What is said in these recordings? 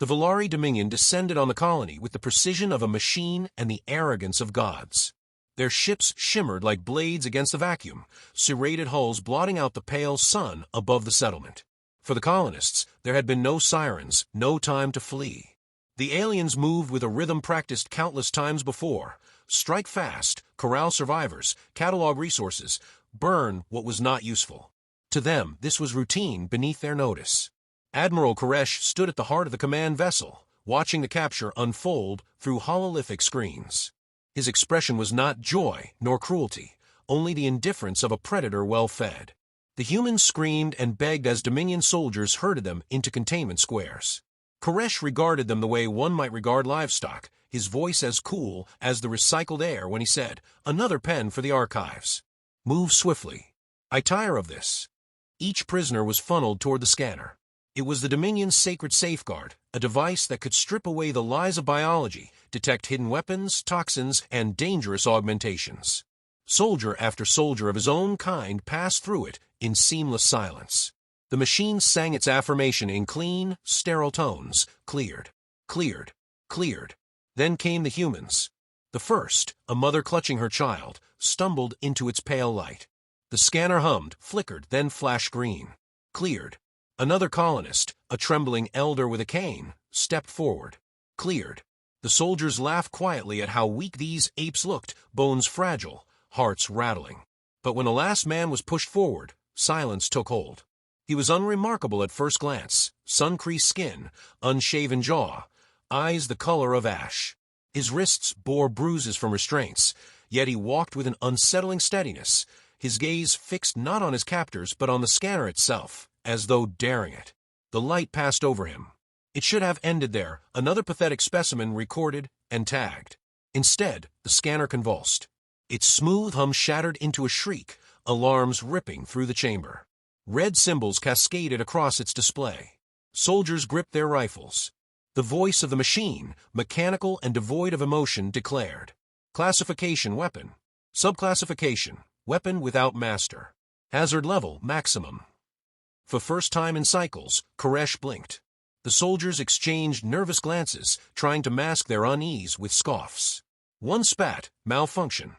The Valari Dominion descended on the colony with the precision of a machine and the arrogance of gods. Their ships shimmered like blades against the vacuum, serrated hulls blotting out the pale sun above the settlement. For the colonists, there had been no sirens, no time to flee. The aliens moved with a rhythm practiced countless times before. Strike fast, corral survivors, catalog resources, burn what was not useful. To them, this was routine beneath their notice. Admiral Koresh stood at the heart of the command vessel, watching the capture unfold through hololithic screens. His expression was not joy nor cruelty, only the indifference of a predator well fed. The humans screamed and begged as Dominion soldiers herded them into containment squares. Koresh regarded them the way one might regard livestock, his voice as cool as the recycled air when he said, "Another pen for the archives. Move swiftly. I tire of this." Each prisoner was funneled toward the scanner. It was the Dominion's sacred safeguard, a device that could strip away the lies of biology, detect hidden weapons, toxins, and dangerous augmentations. Soldier after soldier of his own kind passed through it in seamless silence. The machine sang its affirmation in clean, sterile tones, cleared, cleared, cleared. Then came the humans. The first, a mother clutching her child, stumbled into its pale light. The scanner hummed, flickered, then flashed green. Cleared. Another colonist, a trembling elder with a cane, stepped forward. Cleared. The soldiers laughed quietly at how weak these apes looked, bones fragile, hearts rattling. But when the last man was pushed forward, silence took hold. He was unremarkable at first glance, sun-creased skin, unshaven jaw, eyes the color of ash. His wrists bore bruises from restraints, yet he walked with an unsettling steadiness, his gaze fixed not on his captors but on the scanner itself, as though daring it. The light passed over him. It should have ended there, another pathetic specimen recorded and tagged. Instead, the scanner convulsed. Its smooth hum shattered into a shriek, alarms ripping through the chamber. Red symbols cascaded across its display. Soldiers gripped their rifles. The voice of the machine, mechanical and devoid of emotion, declared. Classification weapon. Subclassification, weapon without master. Hazard level maximum. For first time in cycles, Koresh blinked. The soldiers exchanged nervous glances, trying to mask their unease with scoffs. One spat, malfunction.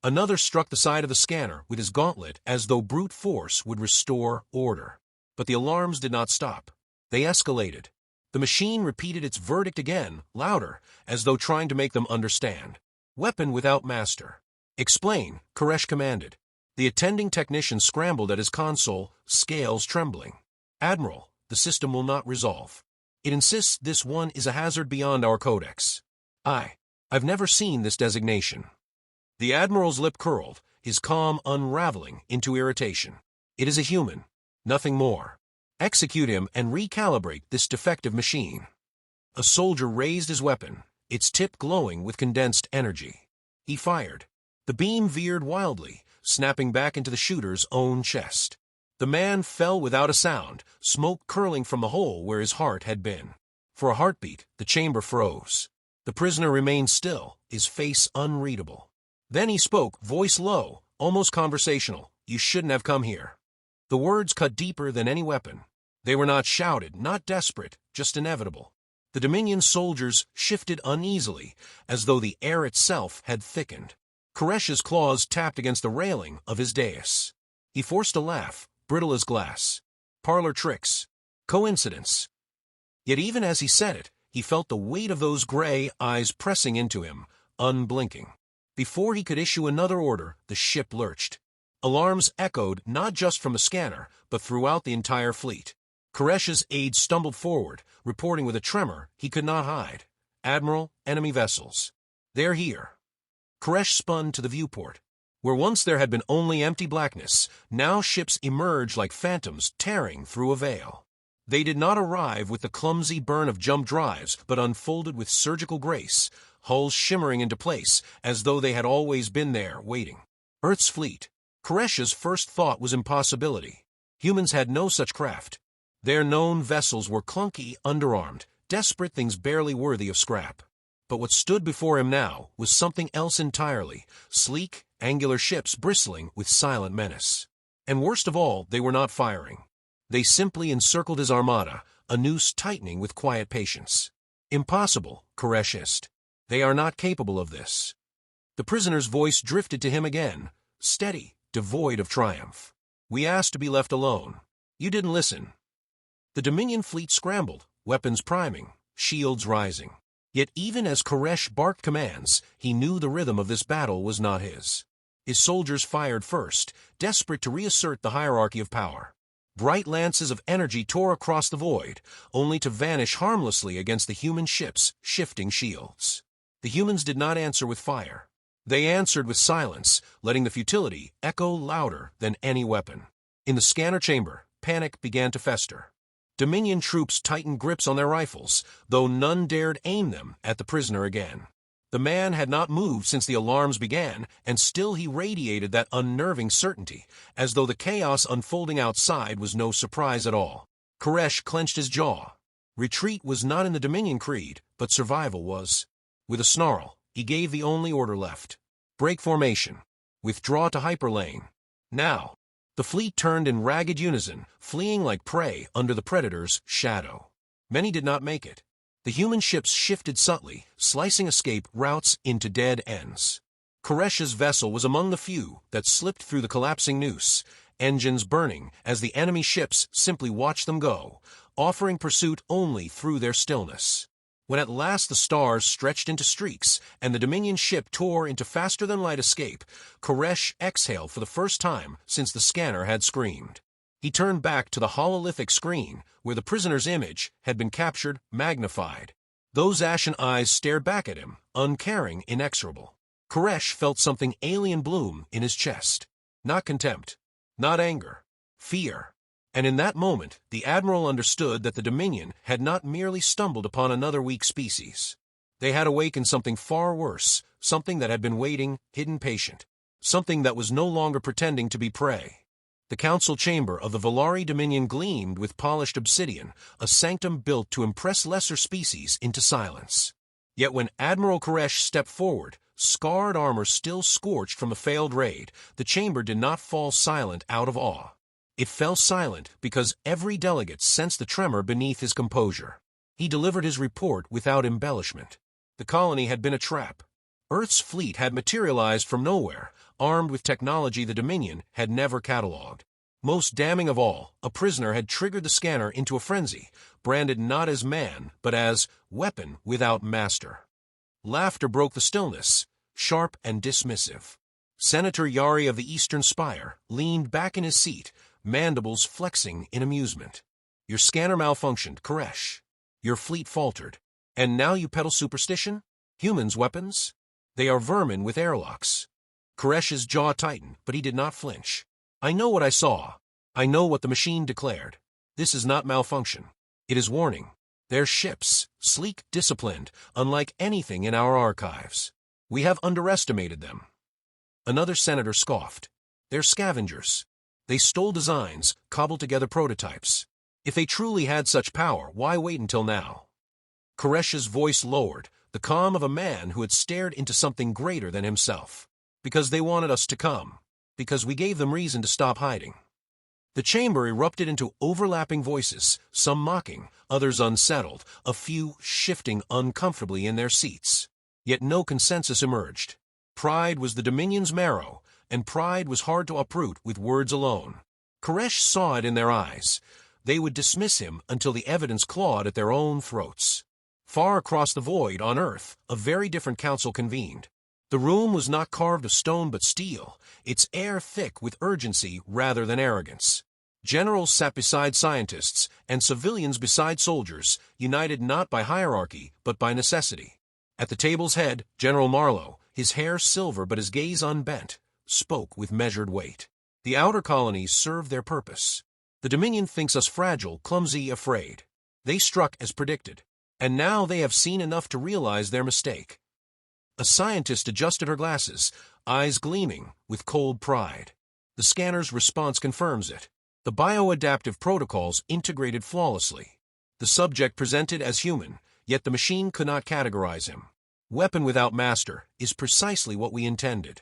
Another struck the side of the scanner with his gauntlet as though brute force would restore order. But the alarms did not stop. They escalated. The machine repeated its verdict again, louder, as though trying to make them understand. Weapon without master. Explain, Koresh commanded. The attending technician scrambled at his console, scales trembling. Admiral, the system will not resolve. It insists this one is a hazard beyond our codex. I've never seen this designation. The Admiral's lip curled, his calm unraveling into irritation. It is a human, nothing more. Execute him and recalibrate this defective machine. A soldier raised his weapon, its tip glowing with condensed energy. He fired. The beam veered wildly, snapping back into the shooter's own chest. The man fell without a sound, smoke curling from the hole where his heart had been. For a heartbeat, the chamber froze. The prisoner remained still, his face unreadable. Then he spoke, voice low, almost conversational. You shouldn't have come here. The words cut deeper than any weapon. They were not shouted, not desperate, just inevitable. The Dominion soldiers shifted uneasily, as though the air itself had thickened. Koresh's claws tapped against the railing of his dais. He forced a laugh, brittle as glass. Parlor tricks. Coincidence. Yet even as he said it, he felt the weight of those gray eyes pressing into him, unblinking. Before he could issue another order, the ship lurched. Alarms echoed not just from the scanner, but throughout the entire fleet. Koresh's aide stumbled forward, reporting with a tremor he could not hide. Admiral, enemy vessels. They're here. Koresh spun to the viewport. Where once there had been only empty blackness, now ships emerged like phantoms tearing through a veil. They did not arrive with the clumsy burn of jump drives, but unfolded with surgical grace, hulls shimmering into place as though they had always been there, waiting. Earth's fleet. Koresh's first thought was impossibility. Humans had no such craft. Their known vessels were clunky, underarmed, desperate things barely worthy of scrap. But what stood before him now was something else entirely, sleek, angular ships bristling with silent menace. And worst of all, they were not firing. They simply encircled his armada, a noose tightening with quiet patience. "Impossible," Koresh hissed. "They are not capable of this." The prisoner's voice drifted to him again, steady, devoid of triumph. "We asked to be left alone. You didn't listen." The Dominion fleet scrambled, weapons priming, shields rising. Yet even as Koresh barked commands, he knew the rhythm of this battle was not his. His soldiers fired first, desperate to reassert the hierarchy of power. Bright lances of energy tore across the void, only to vanish harmlessly against the human ship's shifting shields. The humans did not answer with fire. They answered with silence, letting the futility echo louder than any weapon. In the scanner chamber, panic began to fester. Dominion troops tightened grips on their rifles, though none dared aim them at the prisoner again. The man had not moved since the alarms began, and still he radiated that unnerving certainty, as though the chaos unfolding outside was no surprise at all. Koresh clenched his jaw. Retreat was not in the Dominion creed, but survival was. With a snarl, he gave the only order left. "Break formation. Withdraw to hyperlane. Now." The fleet turned in ragged unison, fleeing like prey under the Predator's shadow. Many did not make it. The human ships shifted subtly, slicing escape routes into dead ends. Koresh's vessel was among the few that slipped through the collapsing noose, engines burning as the enemy ships simply watched them go, offering pursuit only through their stillness. When at last the stars stretched into streaks and the Dominion ship tore into faster-than-light escape, Koresh exhaled for the first time since the scanner had screamed. He turned back to the hololithic screen, where the prisoner's image had been captured, magnified. Those ashen eyes stared back at him, uncaring, inexorable. Koresh felt something alien bloom in his chest. Not contempt, not anger, fear. And in that moment, the Admiral understood that the Dominion had not merely stumbled upon another weak species. They had awakened something far worse, something that had been waiting, hidden patient, something that was no longer pretending to be prey. The council chamber of the Volari Dominion gleamed with polished obsidian, a sanctum built to impress lesser species into silence. Yet when Admiral Koresh stepped forward, scarred armor still scorched from a failed raid, the chamber did not fall silent out of awe. It fell silent because every delegate sensed the tremor beneath his composure. He delivered his report without embellishment. The colony had been a trap. Earth's fleet had materialized from nowhere, armed with technology the Dominion had never catalogued. Most damning of all, a prisoner had triggered the scanner into a frenzy, branded not as man, but as weapon without master. Laughter broke the stillness, sharp and dismissive. Senator Yari of the Eastern Spire leaned back in his seat, mandibles flexing in amusement. "Your scanner malfunctioned, Koresh. Your fleet faltered. And now you peddle superstition? Humans' weapons? They are vermin with airlocks." Koresh's jaw tightened, but he did not flinch. "I know what I saw. I know what the machine declared. This is not malfunction. It is warning. Their ships, sleek, disciplined, unlike anything in our archives. We have underestimated them." Another senator scoffed. "They're scavengers. They stole designs, cobbled together prototypes. If they truly had such power, why wait until now?" Koresh's voice lowered, the calm of a man who had stared into something greater than himself. "Because they wanted us to come. Because we gave them reason to stop hiding." The chamber erupted into overlapping voices, some mocking, others unsettled, a few shifting uncomfortably in their seats. Yet no consensus emerged. Pride was the Dominion's marrow, and pride was hard to uproot with words alone. Koresh saw it in their eyes. They would dismiss him until the evidence clawed at their own throats. Far across the void on Earth, a very different council convened. The room was not carved of stone but steel, its air thick with urgency rather than arrogance. Generals sat beside scientists, and civilians beside soldiers, united not by hierarchy but by necessity. At the table's head, General Marlowe, his hair silver but his gaze unbent, spoke with measured weight. "The outer colonies serve their purpose. The Dominion thinks us fragile, clumsy, afraid. They struck as predicted, and now they have seen enough to realize their mistake." A scientist adjusted her glasses, eyes gleaming with cold pride. The scanner's response confirms it. The bioadaptive protocols integrated flawlessly. The subject presented as human, yet the machine could not categorize him. "Weapon without master" is precisely what we intended.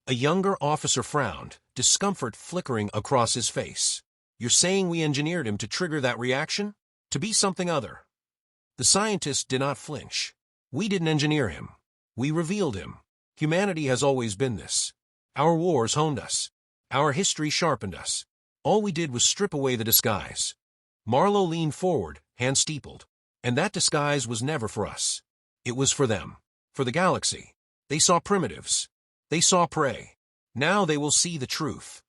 A younger officer frowned, discomfort flickering across his face. "You're saying we engineered him to trigger that reaction?" to be something other. The scientist did not flinch. We didn't engineer him. We revealed him. Humanity has always been this. Our wars honed us. Our history sharpened us. All we did was strip away the disguise. Marlowe leaned forward, hand steepled. And that disguise was never for us. It was for them. For the galaxy. They saw primitives. They saw prey. Now they will see the truth.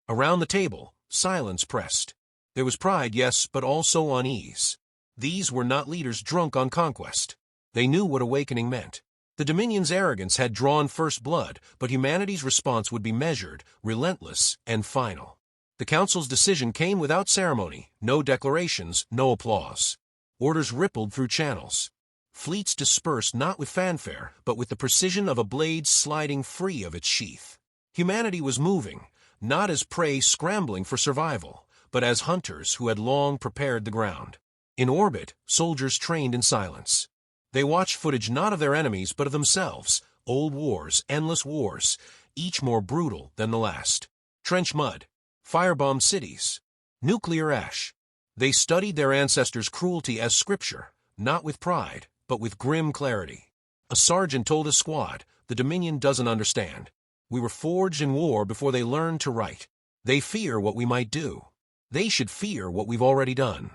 Around the table, silence pressed. There was pride, yes, but also unease. These were not leaders drunk on conquest. They knew what awakening meant. The Dominion's arrogance had drawn first blood, but humanity's response would be measured, relentless, and final. The Council's decision came without ceremony, no declarations, no applause. Orders rippled through channels. Fleets dispersed not with fanfare, but with the precision of a blade sliding free of its sheath. Humanity was moving, not as prey scrambling for survival, but as hunters who had long prepared the ground. In orbit, soldiers trained in silence. They watched footage not of their enemies but of themselves, old wars, endless wars, each more brutal than the last. Trench mud, firebombed cities, nuclear ash. They studied their ancestors' cruelty as scripture, not with pride, but with grim clarity. A sergeant told his squad, "The Dominion doesn't understand. We were forged in war before they learned to write. They fear what we might do. They should fear what we've already done."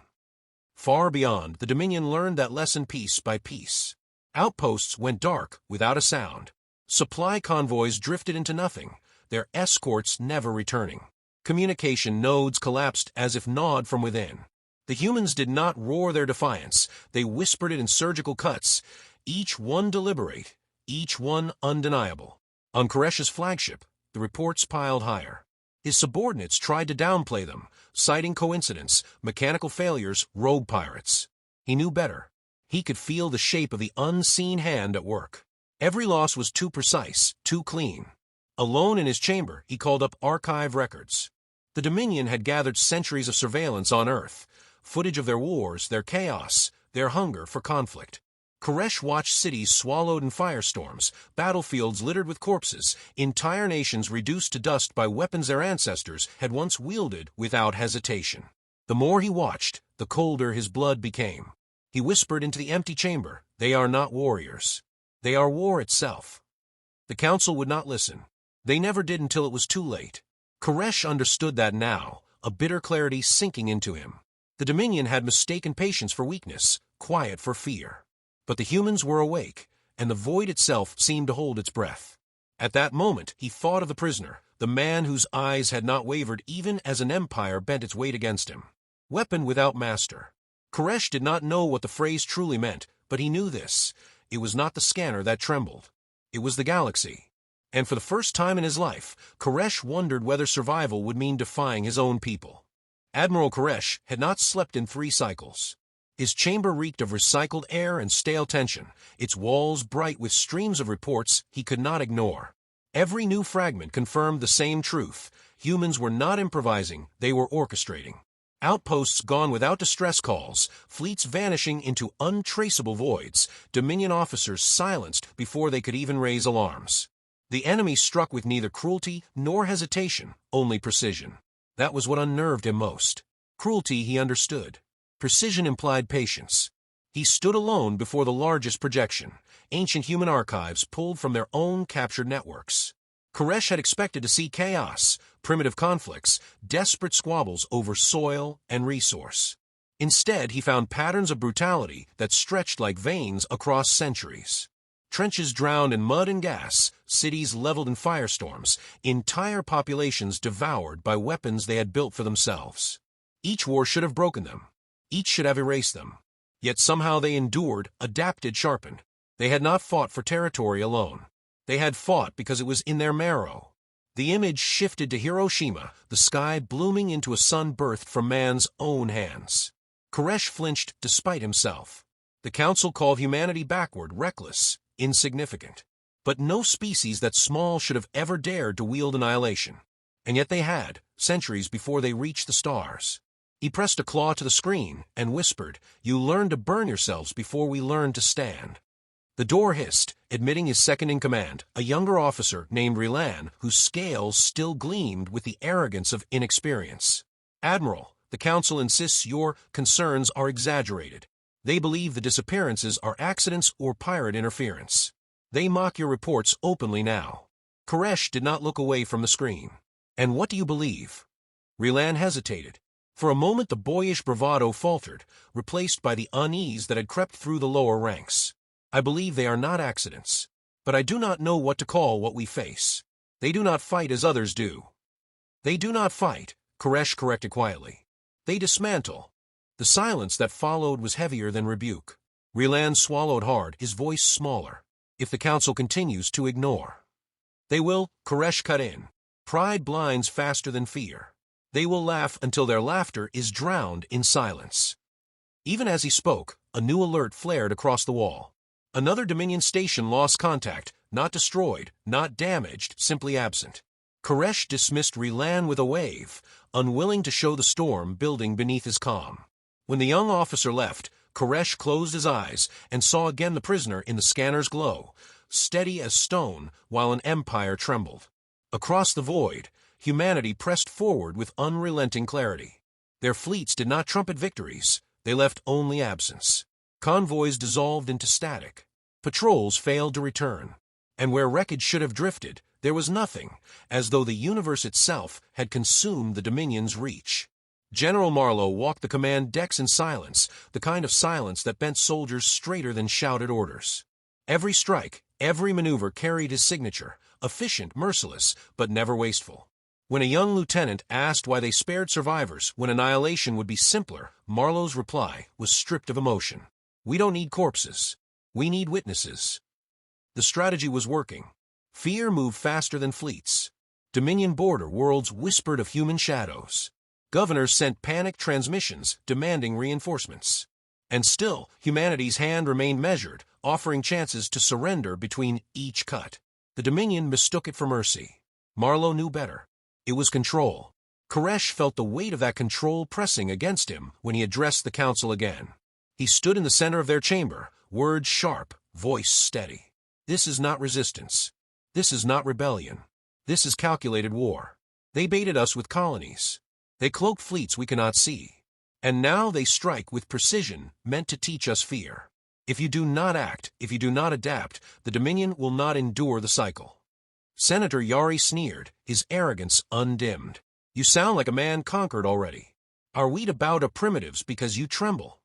Far beyond, the Dominion learned that lesson piece by piece. Outposts went dark without a sound. Supply convoys drifted into nothing, their escorts never returning. Communication nodes collapsed as if gnawed from within. The humans did not roar their defiance, they whispered it in surgical cuts, each one deliberate, each one undeniable. On Koresh's flagship, the reports piled higher. His subordinates tried to downplay them, citing coincidence, mechanical failures, rogue pirates. He knew better. He could feel the shape of the unseen hand at work. Every loss was too precise, too clean. Alone in his chamber, he called up archive records. The Dominion had gathered centuries of surveillance on Earth, footage of their wars, their chaos, their hunger for conflict. Koresh watched cities swallowed in firestorms, battlefields littered with corpses, entire nations reduced to dust by weapons their ancestors had once wielded without hesitation. The more he watched, the colder his blood became. He whispered into the empty chamber, "They are not warriors. They are war itself." The Council would not listen. They never did until it was too late. Koresh understood that now, a bitter clarity sinking into him. The Dominion had mistaken patience for weakness, quiet for fear. But the humans were awake, and the void itself seemed to hold its breath. At that moment, he thought of the prisoner, the man whose eyes had not wavered even as an empire bent its weight against him. Weapon without master. Koresh did not know what the phrase truly meant, but he knew this. It was not the scanner that trembled. It was the galaxy. And for the first time in his life, Koresh wondered whether survival would mean defying his own people. Admiral Koresh had not slept in 3 cycles. His chamber reeked of recycled air and stale tension, its walls bright with streams of reports he could not ignore. Every new fragment confirmed the same truth. Humans were not improvising, they were orchestrating. Outposts gone without distress calls, fleets vanishing into untraceable voids, Dominion officers silenced before they could even raise alarms. The enemy struck with neither cruelty nor hesitation, only precision. That was what unnerved him most. Cruelty he understood. Precision implied patience. He stood alone before the largest projection, ancient human archives pulled from their own captured networks. Koresh had expected to see chaos, primitive conflicts, desperate squabbles over soil and resource. Instead, he found patterns of brutality that stretched like veins across centuries. Trenches drowned in mud and gas, cities leveled in firestorms, entire populations devoured by weapons they had built for themselves. Each war should have broken them. Each should have erased them. Yet somehow they endured, adapted, sharpened. They had not fought for territory alone. They had fought because it was in their marrow. The image shifted to Hiroshima, the sky blooming into a sun birthed from man's own hands. Koresh flinched despite himself. The Council called humanity backward, reckless, insignificant. But no species that small should have ever dared to wield annihilation. And yet they had, centuries before they reached the stars. He pressed a claw to the screen and whispered, "You learn to burn yourselves before we learn to stand." The door hissed, admitting his second-in-command, a younger officer named Rilan, whose scales still gleamed with the arrogance of inexperience. "Admiral, The Council insists your concerns are exaggerated. They believe the disappearances are accidents or pirate interference. They mock your reports openly now. Koresh did not look away from the screen. And what do you believe? Rilan hesitated. For a moment the boyish bravado faltered, replaced by the unease that had crept through the lower ranks. I believe they are not accidents. But I do not know what to call what we face. They do not fight as others do. They do not fight, Koresh corrected quietly. They dismantle. The silence that followed was heavier than rebuke. Rilan swallowed hard, his voice smaller. If the Council continues to ignore. They will, Koresh cut in. Pride blinds faster than fear. They will laugh until their laughter is drowned in silence. Even as he spoke, a new alert flared across the wall. Another Dominion station lost contact, not destroyed, not damaged, simply absent. Koresh dismissed Rilan with a wave, unwilling to show the storm building beneath his calm. When the young officer left, Koresh closed his eyes and saw again the prisoner in the scanner's glow, steady as stone while an empire trembled. Across the void, humanity pressed forward with unrelenting clarity. Their fleets did not trumpet victories, they left only absence. Convoys dissolved into static. Patrols failed to return. And where wreckage should have drifted, there was nothing, as though the universe itself had consumed the Dominion's reach. General Marlowe walked the command decks in silence, the kind of silence that bent soldiers straighter than shouted orders. Every strike, every maneuver carried his signature, efficient, merciless, but never wasteful. When a young lieutenant asked why they spared survivors when annihilation would be simpler, Marlowe's reply was stripped of emotion. We don't need corpses. We need witnesses. The strategy was working. Fear moved faster than fleets. Dominion border worlds whispered of human shadows. Governors sent panicked transmissions demanding reinforcements. And still, humanity's hand remained measured, offering chances to surrender between each cut. The Dominion mistook it for mercy. Marlowe knew better. It was control. Koresh felt the weight of that control pressing against him when he addressed the Council again. He stood in the center of their chamber, words sharp, voice steady. This is not resistance. This is not rebellion. This is calculated war. They baited us with colonies. They cloaked fleets we cannot see. And now they strike with precision, meant to teach us fear. If you do not act, if you do not adapt, the Dominion will not endure the cycle. Senator Yari sneered, his arrogance undimmed. You sound like a man conquered already. Are we to bow to primitives because you tremble?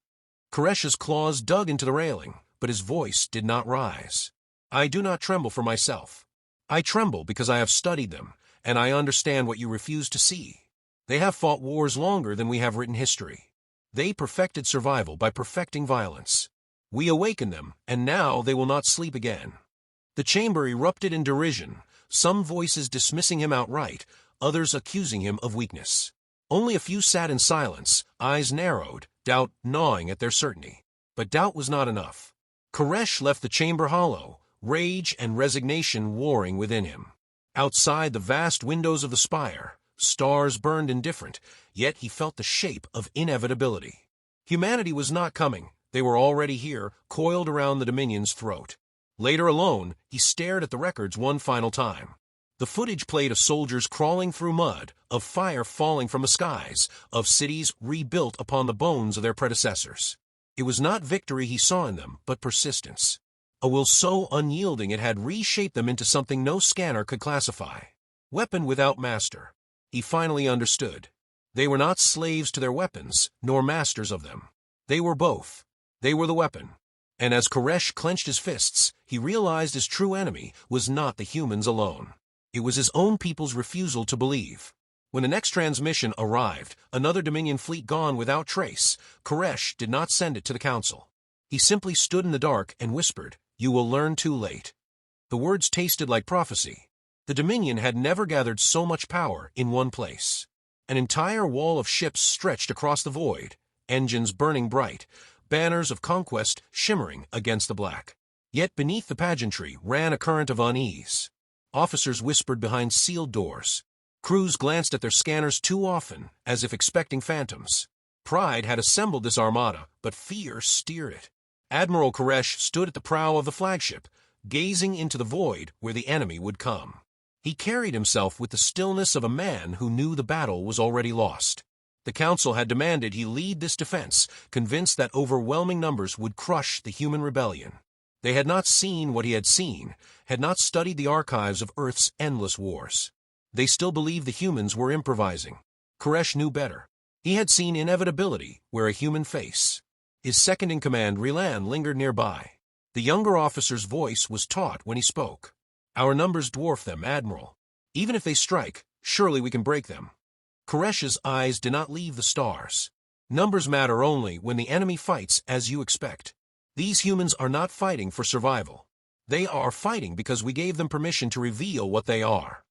Koresh's claws dug into the railing, but his voice did not rise. I do not tremble for myself. I tremble because I have studied them, and I understand what you refuse to see. They have fought wars longer than we have written history. They perfected survival by perfecting violence. We awaken them, and now they will not sleep again. The chamber erupted in derision, some voices dismissing him outright, others accusing him of weakness. Only a few sat in silence, eyes narrowed, doubt gnawing at their certainty. But doubt was not enough. Koresh left the chamber hollow, rage and resignation warring within him. Outside the vast windows of the spire, stars burned indifferent, yet he felt the shape of inevitability. Humanity was not coming. They were already here, coiled around the Dominion's throat. Later alone, he stared at the records one final time. The footage played of soldiers crawling through mud, of fire falling from the skies, of cities rebuilt upon the bones of their predecessors. It was not victory he saw in them, but persistence. A will so unyielding it had reshaped them into something no scanner could classify. Weapon without master. He finally understood. They were not slaves to their weapons, nor masters of them. They were both. They were the weapon. And as Koresh clenched his fists, he realized his true enemy was not the humans alone. It was his own people's refusal to believe. When the next transmission arrived, another Dominion fleet gone without trace, Koresh did not send it to the Council. He simply stood in the dark and whispered, "You will learn too late." The words tasted like prophecy. The Dominion had never gathered so much power in one place. An entire wall of ships stretched across the void, engines burning bright, banners of conquest shimmering against the black. Yet beneath the pageantry ran a current of unease. Officers whispered behind sealed doors. Crews glanced at their scanners too often, as if expecting phantoms. Pride had assembled this armada, but fear steered it. Admiral Koresh stood at the prow of the flagship, gazing into the void where the enemy would come. He carried himself with the stillness of a man who knew the battle was already lost. The council had demanded he lead this defense, convinced that overwhelming numbers would crush the human rebellion. They had not seen what he had seen, had not studied the archives of Earth's endless wars. They still believed the humans were improvising. Koresh knew better. He had seen inevitability wear a human face. His second-in-command, Rilan, lingered nearby. The younger officer's voice was taut when he spoke. "Our numbers dwarf them, Admiral. Even if they strike, surely we can break them." Koresh's eyes did not leave the stars. Numbers matter only when the enemy fights as you expect. These humans are not fighting for survival. They are fighting because we gave them permission to reveal what they are.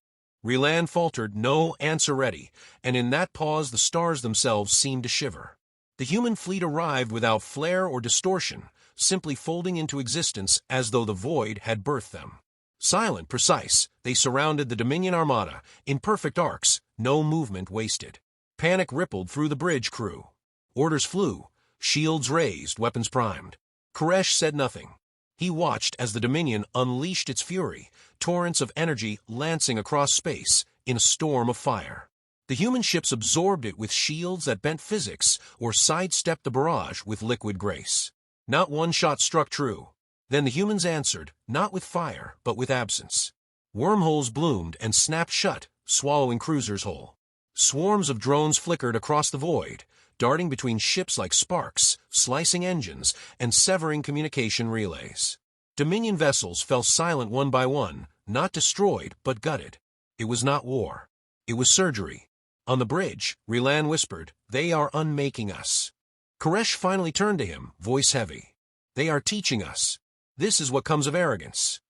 Rilan faltered, no answer ready, and in that pause the stars themselves seemed to shiver. The human fleet arrived without flare or distortion, simply folding into existence as though the void had birthed them. Silent, precise, they surrounded the Dominion armada, in perfect arcs, no movement wasted. Panic rippled through the bridge crew. Orders flew, shields raised, weapons primed. Koresh said nothing. He watched as the Dominion unleashed its fury, torrents of energy lancing across space in a storm of fire. The human ships absorbed it with shields that bent physics or sidestepped the barrage with liquid grace. Not one shot struck true. Then the humans answered, not with fire, but with absence. Wormholes bloomed and snapped shut, swallowing cruisers whole. Swarms of drones flickered across the void, darting between ships like sparks, slicing engines, and severing communication relays. Dominion vessels fell silent one by one, not destroyed, but gutted. It was not war. It was surgery. On the bridge, Rilan whispered, "They are unmaking us." Koresh finally turned to him, voice heavy. "They are teaching us. This is what comes of arrogance."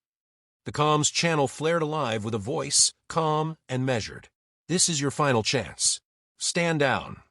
The comms channel flared alive with a voice, calm and measured. "This is your final chance. Stand down."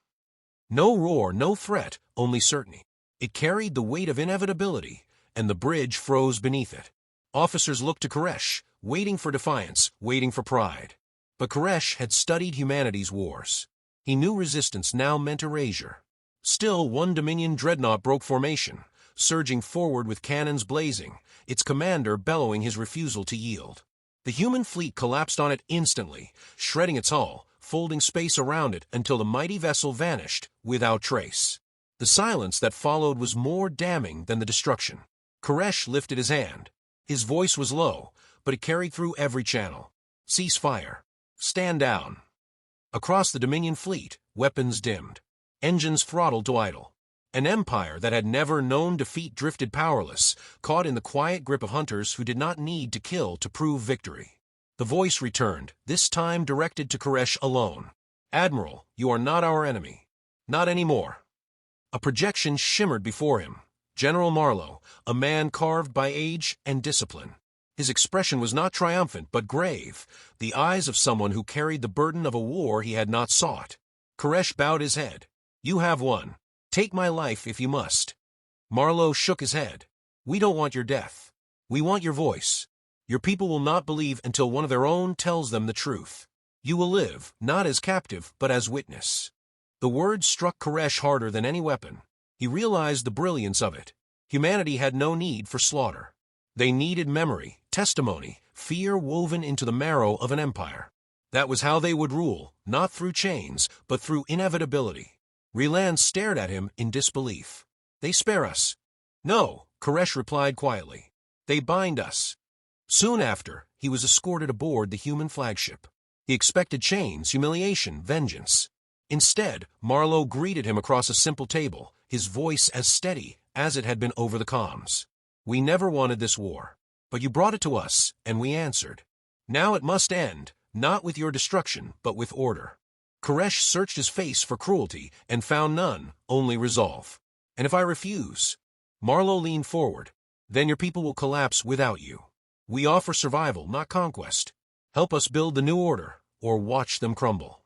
No roar, no threat, only certainty. It carried the weight of inevitability, and the bridge froze beneath it. Officers looked to Koresh, waiting for defiance, waiting for pride. But Koresh had studied humanity's wars. He knew resistance now meant erasure. Still, one Dominion dreadnought broke formation, surging forward with cannons blazing, its commander bellowing his refusal to yield. The human fleet collapsed on it instantly, shredding its hull, folding space around it until the mighty vessel vanished without trace. The silence that followed was more damning than the destruction. Koresh lifted his hand. His voice was low, but it carried through every channel. "Cease fire. Stand down." Across the Dominion fleet, weapons dimmed. Engines throttled to idle. An empire that had never known defeat drifted powerless, caught in the quiet grip of hunters who did not need to kill to prove victory. The voice returned, this time directed to Koresh alone. "Admiral, you are not our enemy. Not anymore." A projection shimmered before him. General Marlowe, a man carved by age and discipline. His expression was not triumphant, but grave, the eyes of someone who carried the burden of a war he had not sought. Koresh bowed his head. "You have won. Take my life if you must." Marlowe shook his head. "We don't want your death. We want your voice. Your people will not believe until one of their own tells them the truth. You will live, not as captive, but as witness." The words struck Koresh harder than any weapon. He realized the brilliance of it. Humanity had no need for slaughter. They needed memory, testimony, fear woven into the marrow of an empire. That was how they would rule, not through chains, but through inevitability. Rilan stared at him in disbelief. "They spare us." "No," Koresh replied quietly. "They bind us." Soon after, he was escorted aboard the human flagship. He expected chains, humiliation, vengeance. Instead, Marlowe greeted him across a simple table, his voice as steady as it had been over the comms. "We never wanted this war, but you brought it to us, and we answered. Now it must end, not with your destruction, but with order." Koresh searched his face for cruelty and found none, only resolve. "And if I refuse?" Marlowe leaned forward. "Then your people will collapse without you. We offer survival, not conquest. Help us build the new order, or watch them crumble."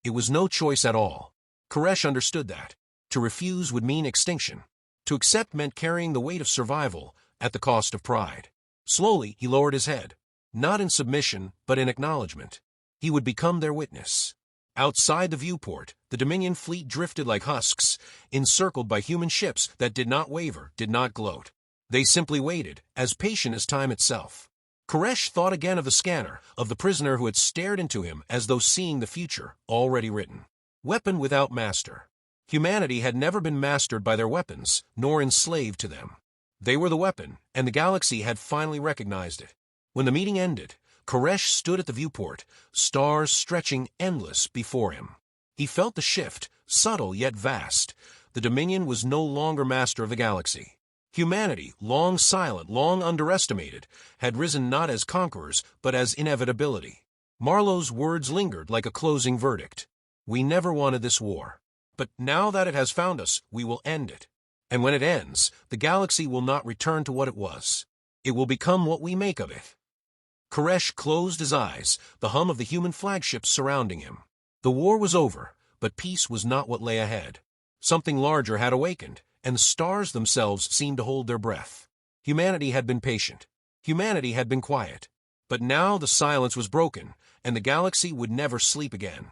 It was no choice at all. Koresh understood that. To refuse would mean extinction. To accept meant carrying the weight of survival at the cost of pride. Slowly, he lowered his head. Not in submission, but in acknowledgement. He would become their witness. Outside the viewport, the Dominion fleet drifted like husks, encircled by human ships that did not waver, did not gloat. They simply waited, as patient as time itself. Koresh thought again of the scanner, of the prisoner who had stared into him as though seeing the future already written. Weapon without master. Humanity had never been mastered by their weapons, nor enslaved to them. They were the weapon, and the galaxy had finally recognized it. When the meeting ended, Koresh stood at the viewport, stars stretching endless before him. He felt the shift, subtle yet vast. The Dominion was no longer master of the galaxy. Humanity, long silent, long underestimated, had risen not as conquerors, but as inevitability. Marlowe's words lingered like a closing verdict. We never wanted this war. But now that it has found us, we will end it. And when it ends, the galaxy will not return to what it was. It will become what we make of it. Koresh closed his eyes, the hum of the human flagships surrounding him. The war was over, but peace was not what lay ahead. Something larger had awakened, and the stars themselves seemed to hold their breath. Humanity had been patient. Humanity had been quiet. But now the silence was broken, and the galaxy would never sleep again.